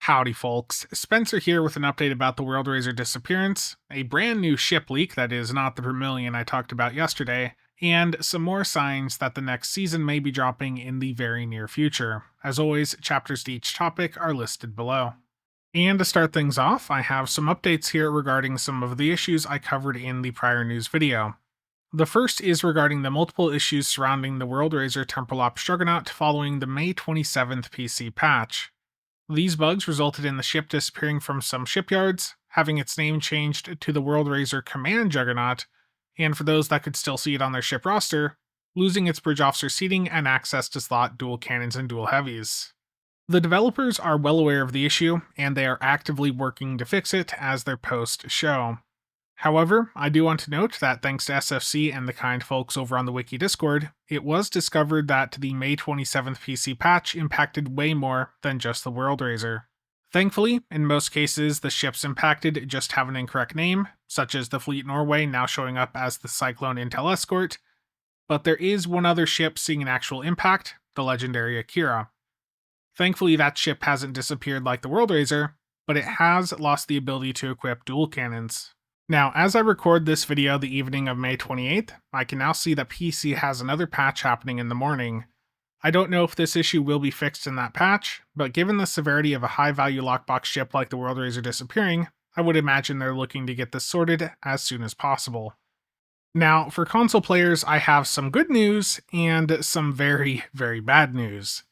Howdy, folks. Spencer here with an update about the World Razer disappearance, a brand new ship leak that is not the Promellian I talked about yesterday, and some more signs that the next season may be dropping in the very near future. As always, chapters to each topic are listed below. And to start things off, I have some updates here regarding some of the issues I covered in the prior news video. The first is regarding the multiple issues surrounding the World Razer Temporal Ops Juggernaut following the May 27th PC patch. These bugs resulted in the ship disappearing from some shipyards, having its name changed to the World Razer Command Juggernaut, and for those that could still see it on their ship roster, losing its bridge officer seating and access to slot dual cannons and dual heavies. The developers are well aware of the issue, and they are actively working to fix it as their posts show. However, I do want to note that thanks to SFC and the kind folks over on the Wiki Discord, it was discovered that the May 27th PC patch impacted way more than just the World Razer. Thankfully, in most cases, the ships impacted just have an incorrect name, such as the Fleet Norway now showing up as the Cyclone Intel Escort, but there is one other ship seeing an actual impact, the legendary Akira. Thankfully, that ship hasn't disappeared like the World Razer, but it has lost the ability to equip dual cannons. Now, as I record this video the evening of May 28th, I can now see that PC has another patch happening in the morning. I don't know if this issue will be fixed in that patch, but given the severity of a high-value lockbox ship like the World Razer disappearing, I would imagine they're looking to get this sorted as soon as possible. Now, for console players, I have some good news and some very, very bad news.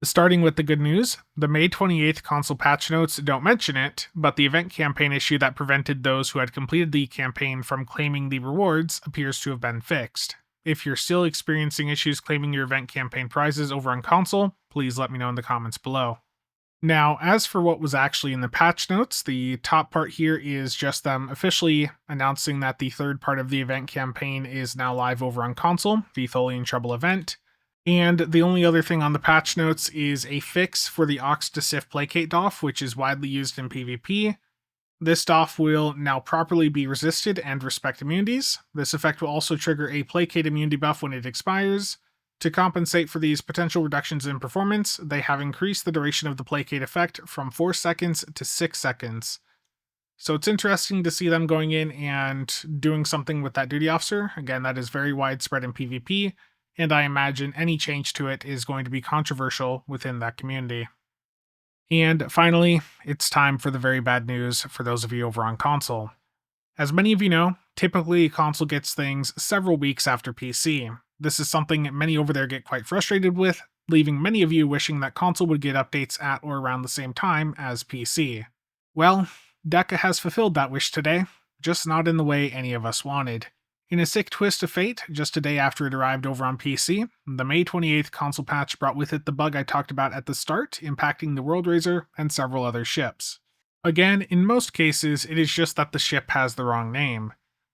Starting with the good news, the May 28th console patch notes don't mention it, but the event campaign issue that prevented those who had completed the campaign from claiming the rewards appears to have been fixed. If you're still experiencing issues claiming your event campaign prizes over on console, please let me know in the comments below. Now, as for what was actually in the patch notes, the top part here is just them officially announcing that the third part of the event campaign is now live over on console, the Tholian Trouble event. And the only other thing on the patch notes is a fix for the Aux to Sif Placate Doff, which is widely used in PvP. This Doff will now properly be resisted and respect immunities. This effect will also trigger a Placate immunity buff when it expires. To compensate for these potential reductions in performance, they have increased the duration of the Placate effect from 4 seconds to 6 seconds. So it's interesting to see them going in and doing something with that duty officer. Again, that is very widespread in PvP. And I imagine any change to it is going to be controversial within that community. And finally, it's time for the very bad news for those of you over on console. As many of you know, typically console gets things several weeks after PC. This is something many over there get quite frustrated with, leaving many of you wishing that console would get updates at or around the same time as PC. Well, Deca has fulfilled that wish today, just not in the way any of us wanted. In a sick twist of fate, just a day after it arrived over on PC, the May 28th console patch brought with it the bug I talked about at the start, impacting the World Razer and several other ships. Again, in most cases, it is just that the ship has the wrong name.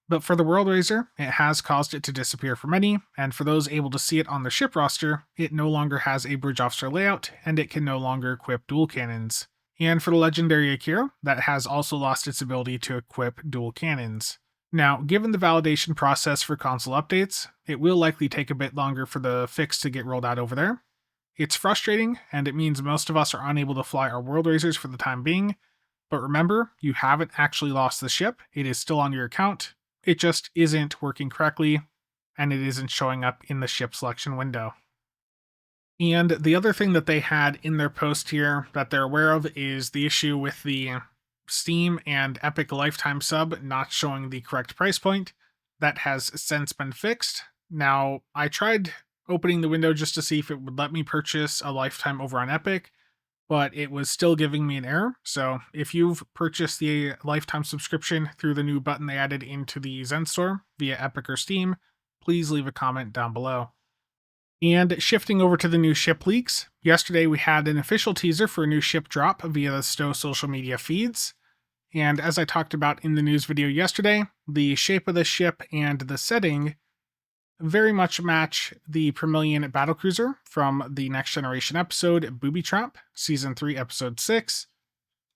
But for the World Razer, it has caused it to disappear for many, and for those able to see it on their ship roster, it no longer has a bridge officer layout, and it can no longer equip dual cannons. And for the legendary Akira, that has also lost its ability to equip dual cannons. Now, given the validation process for console updates, it will likely take a bit longer for the fix to get rolled out over there. It's frustrating, and it means most of us are unable to fly our World Razers for the time being, but remember, you haven't actually lost the ship, it is still on your account, it just isn't working correctly, and it isn't showing up in the ship selection window. And the other thing that they had in their post here that they're aware of is the issue with the Steam and Epic Lifetime Sub not showing the correct price point. That has since been fixed. Now, I tried opening the window just to see if it would let me purchase a Lifetime over on Epic, but it was still giving me an error. So if you've purchased the Lifetime subscription through the new button they added into the Zen Store via Epic or Steam, please leave a comment down below. And shifting over to the new ship leaks, yesterday we had an official teaser for a new ship drop via the Stowe social media feeds. And as I talked about in the news video yesterday, the shape of the ship and the setting very much match the Promellian Battlecruiser from the Next Generation episode Booby Trap, Season 3, Episode 6.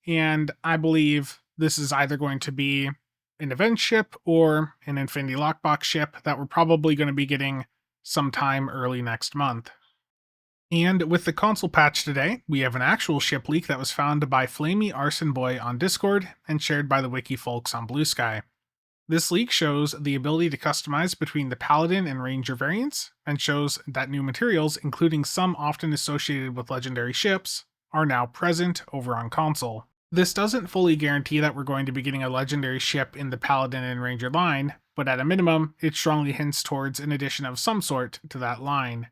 And I believe this is either going to be an event ship or an Infinity Lockbox ship that we're probably going to be getting sometime early next month. And with the console patch today, we have an actual ship leak that was found by Flamey Arson Boy on Discord and shared by the wiki folks on Blue Sky. This leak shows the ability to customize between the Paladin and Ranger variants, and shows that new materials, including some often associated with legendary ships, are now present over on console. This doesn't fully guarantee that we're going to be getting a legendary ship in the Paladin and Ranger line, but at a minimum, it strongly hints towards an addition of some sort to that line.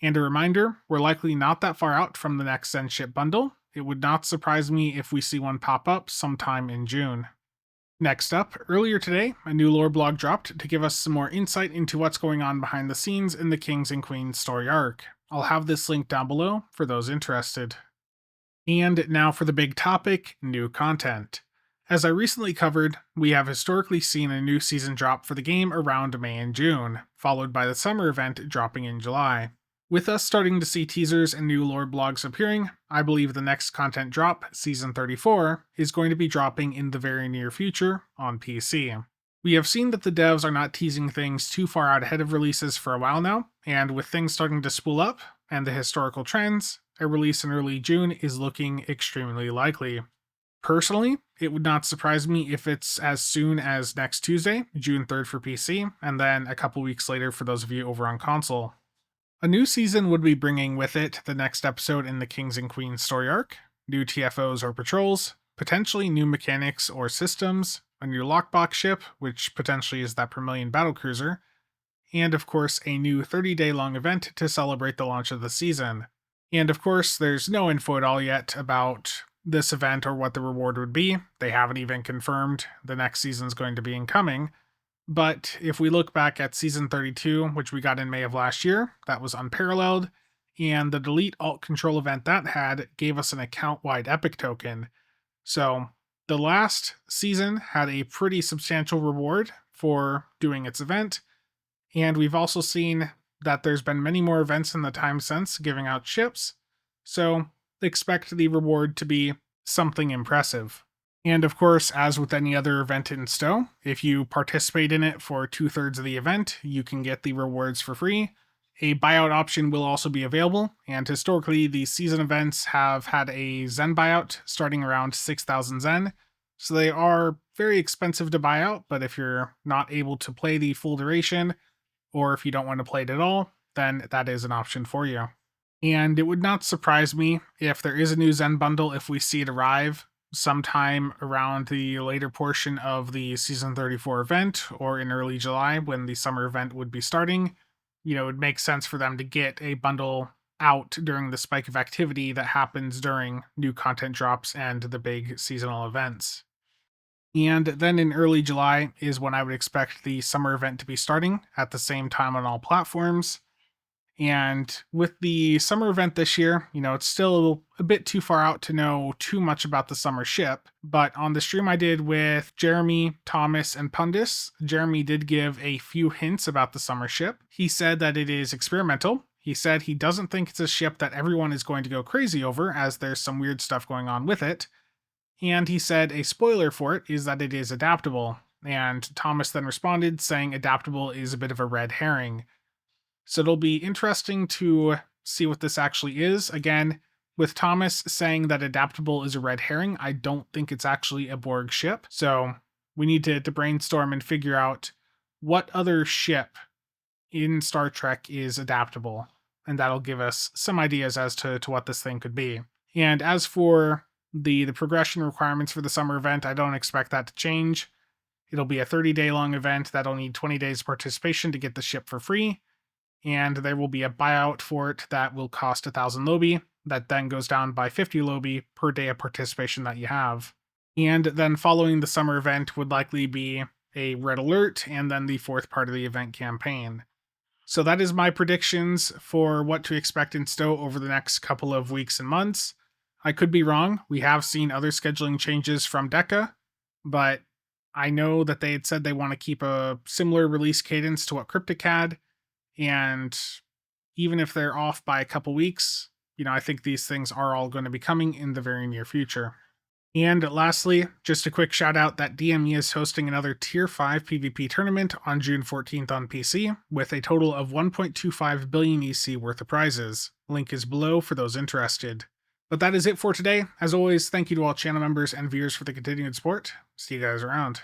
And a reminder, we're likely not that far out from the next Zen ship bundle. It would not surprise me if we see one pop up sometime in June. Next up, earlier today, a new lore blog dropped to give us some more insight into what's going on behind the scenes in the Kings and Queens story arc. I'll have this link down below for those interested. And now for the big topic, new content. As I recently covered, we have historically seen a new season drop for the game around May and June, followed by the summer event dropping in July. With us starting to see teasers and new lore blogs appearing, I believe the next content drop, Season 34, is going to be dropping in the very near future on PC. We have seen that the devs are not teasing things too far out ahead of releases for a while now, and with things starting to spool up, and the historical trends, a release in early June is looking extremely likely. Personally, it would not surprise me if it's as soon as next Tuesday, June 3rd for PC, and then a couple weeks later for those of you over on console. A new season would be bringing with it the next episode in the Kings and Queens story arc, new TFOs or patrols, potentially new mechanics or systems, a new lockbox ship, which potentially is that Promellian Battlecruiser, and of course a new 30-day long event to celebrate the launch of the season. And of course, there's no info at all yet about this event or what the reward would be. They haven't even confirmed the next season's going to be incoming. But if we look back at Season 32, which we got in May of last year, that was unparalleled, and the Delete Alt Control event that had gave us an account-wide epic token. So the last season had a pretty substantial reward for doing its event, and we've also seen that there's been many more events in the time since giving out ships, so expect the reward to be something impressive. And of course, as with any other event in STO, if you participate in it for 2/3 of the event, you can get the rewards for free. A buyout option will also be available, and historically, the season events have had a Zen buyout starting around 6,000 Zen, so they are very expensive to buy out, but if you're not able to play the full duration, or if you don't want to play it at all, then that is an option for you. And it would not surprise me if there is a new Zen bundle if we see it arrive sometime around the later portion of the Season 34 event, or in early July when the summer event would be starting. It would make sense for them to get a bundle out during the spike of activity that happens during new content drops and the big seasonal events. And then in early July is when I would expect the summer event to be starting at the same time on all platforms. And with the summer event this year, it's still a bit too far out to know too much about the summer ship. But on the stream I did with Jeremy, Thomas, and Pundis, Jeremy did give a few hints about the summer ship. He said that it is experimental. He said he doesn't think it's a ship that everyone is going to go crazy over, as there's some weird stuff going on with it. And he said a spoiler for it is that it is adaptable. And Thomas then responded saying adaptable is a bit of a red herring. So it'll be interesting to see what this actually is. Again, with Thomas saying that adaptable is a red herring, I don't think it's actually a Borg ship. So we need to brainstorm and figure out what other ship in Star Trek is adaptable. And that'll give us some ideas as to what this thing could be. And as for the progression requirements for the summer event, I don't expect that to change. It'll be a 30-day long event that'll need 20 days participation to get the ship for free. And there will be a buyout for it that will cost 1,000 Lobi, that then goes down by 50 Lobi per day of participation that you have. And then following the summer event would likely be a red alert, and then the fourth part of the event campaign. So that is my predictions for what to expect in STO over the next couple of weeks and months. I could be wrong. We have seen other scheduling changes from DECA, but I know that they had said they want to keep a similar release cadence to what Cryptic had. And even if they're off by a couple weeks, I think these things are all going to be coming in the very near future. And lastly, just a quick shout out that DME is hosting another Tier 5 PvP tournament on June 14th on PC, with a total of 1.25 billion EC worth of prizes. Link is below for those interested. But that is it for today. As always, thank you to all channel members and viewers for the continued support. See you guys around.